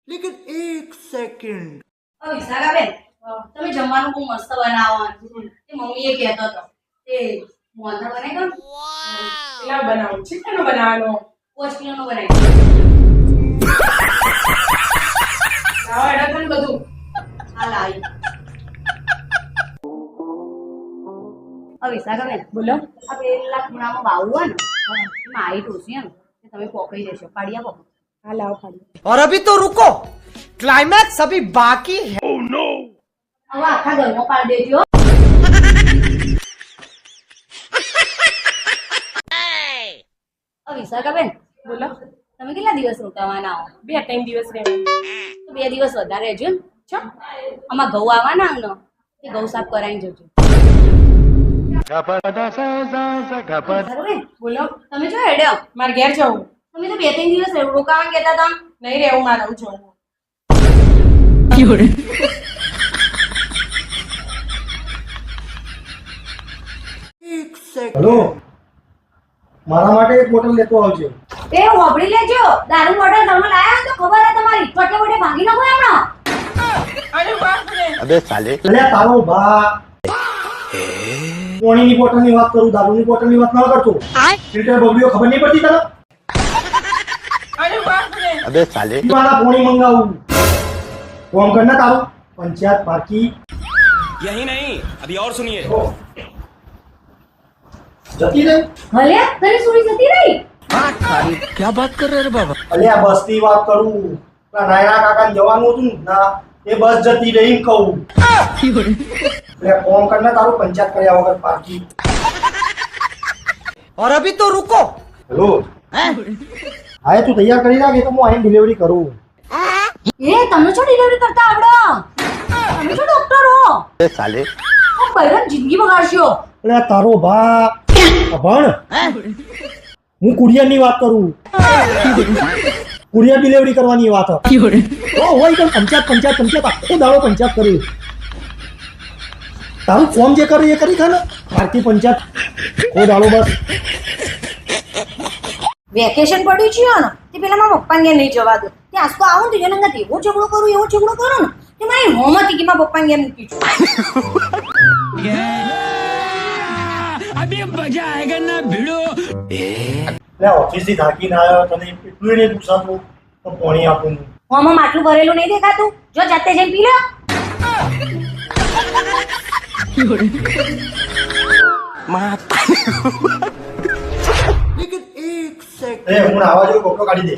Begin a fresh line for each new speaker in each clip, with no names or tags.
लेकिन एक सेकंड
વિશાખાબેન, તમે જમવાનું બહુ મસ્ત બનાવો. તે મમ્મીએ કહેતો હતો તે મોંધા બનાવી દો.
કેટલા બનાવું છે? કેટલો બનાવવાનો?
5 કિલોનો બનાવી
લાવો એડા તને બધું.
હાલ આવી. વિશાખાબેન,
બોલો.
આ પેલા ખૂણામાં બાવું હોય ને એમાં હાઈટ ઓછી એમ તમે પોકાઈ દેશો. પાડી આપો.
હા લાવો ખાલી.
और अभी तो रुको, क्लाइमैक्स अभी बाकी है।
હવે આખા ઘરમાં પાડી દેજો. વિશાખાબેન,
બોલો.
તમે કેટલા દિવસ રોકાવાના હો?
2-3 દિવસ રહેવાનું.
તો 2 દિવસ વધારે રહેજો ને. છો આમાં ઘઉં આવવાના ને તે ઘઉં સાફ કરાવી જજો. વિશાખાબેન,
બોલો.
તમે જો હેડ્યો
મારે ઘેર જવું.
તમે તો 2-3 દિવસ રોકાવા કહેતા હતા.
નહીં રહેવું, મારે આવું જવું.
एक सेकंड
હેલો, મારા માટે એક બોટલ લેતો આવજો.
એ હોબળી લેજો. દારૂ બોટલ તમે લાયા તો ખબર હે તમારી ચોટે બોટે ભાંગી નાખો એમનો.
અરે બાપ રે.
અલ્યા તારો ભા પાણીની બોટલની વાત કરું, દારૂની બોટલની વાત ના કરતો. ફિલ્ટર બબલીઓ ખબર નહીં પડતી તને?
અરે બાપ રે.
મારા પાણી મંગાવું. ફોન કર ને તારું પંચાયત પાર્કી.
यही नहीं, अभी और सुनिए।
જતી રહી.
ભલે તને સુરી જતી રહી.
क्या बात कर रहे हैं बाबा?
અલ્યા બસ ની વાત કરું. પેલા નાયણા કાકા જવાનું હતું ને, ના એ બસ જતી રહી એમ કહું. એટલે ફોન કર ને તારું પંચાયત કર્યા વગર પાર્કી.
और अभी तो रुको,
હેલો, હા તું તૈયાર કરી રાખ, એ તો હું આઈને ડિલિવરી કરું.
એ તમને શું ડિલિવરી કરતા આવડે? તમે શું ડોક્ટર હો? આ બૈરન જિંદગી બગાડશો.
એટલે તારો ભા ભણ, હું કુરિયર ની વાત કરું. કુરિયર ડિલિવરી કરવાની વાત હોય તો પંચાયત આખો દાડો પંચાયત કરી. તારું ફોર્મ જે કર્યું એ કરી ખાને ભારતીય પંચાયત આખો દાડો બસ.
વેકેશન પડ્યું છે ને તે પેલા મારા પપ્પા ને નહીં જવા દો. તે આજ તો આવું ને એના એવો ઝઘડો કરું ને તે મારી હોમતી કે મારા પપ્પા ને મૂકી છું.
अभी मजा आएगा ना भिड़ो।
એટલે ઓફિસ થી થાકીને આવ્યો, તને એટલું નહીં પૂછાતું તો પાણી આપું.
હોમાં માટલું ભરેલું નહીં દેખાતું? જો જાતે જઈને પી લો.
लेकिन एक सेकंड
એ હું આવા જેવો કપડો કાઢી દે.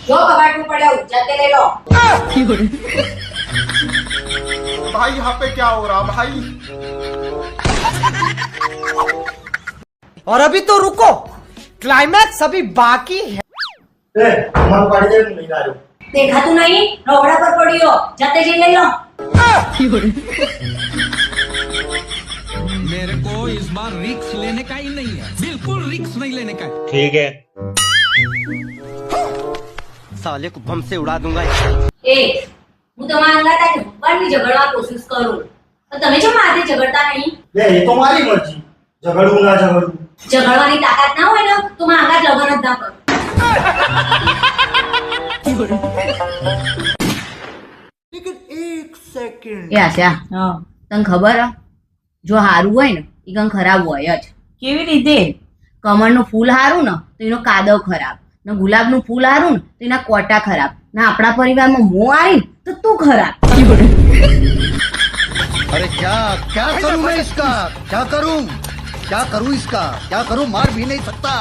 જો કબાટમાં પડ્યો જાતે લઈ લો.
भाई यहाँ पे क्या हो रहा भाई
और अभी तो रुको, क्लाइमैक्स अभी बाकी है।
એ અમારું કાઢી દે, હું લઈને આવ્યો.
દેખાતું નહીં? રવડા પર પડ્યો જાતે જઈને લઈ લો.
मेरे को इस बार रिक्स लेने का ही नहीं है, बिल्कुल रिक्स नहीं लेने का है।
ठीक है।
साले को बम से उड़ा दूंगा।
એ હું તમારા અંગાત આજે ભગવાનની ઝઘડવા કોશિશ કરું પણ તમે જો માથે ઝઘડતા નહીં.
લે એ તો મારી મરજી, ઝઘડવું ના ઝઘડવું.
ઝઘડવાની તાકાત ના હોય ને તો મારા અંગાત લગન જ ના કરો.
लेकिन एक सेकंड
એ આશા, તને ખબર હે જો હારું હોય ને એ કણ ખરાબ હોય જ.
કેવી રીતે?
કમળનું ફૂલ હારું ને તો એનો કાદવ ખરાબ, ને ગુલાબનું ફૂલ હારું ને તો એના કોટા ખરાબ, ને આપણા પરિવારમાં મોં આવી ને તો તું ખરાબ.
अरे क्या करूं मैं इसका? क्या करूं इसका? क्या करूं? मार भी नहीं सकता।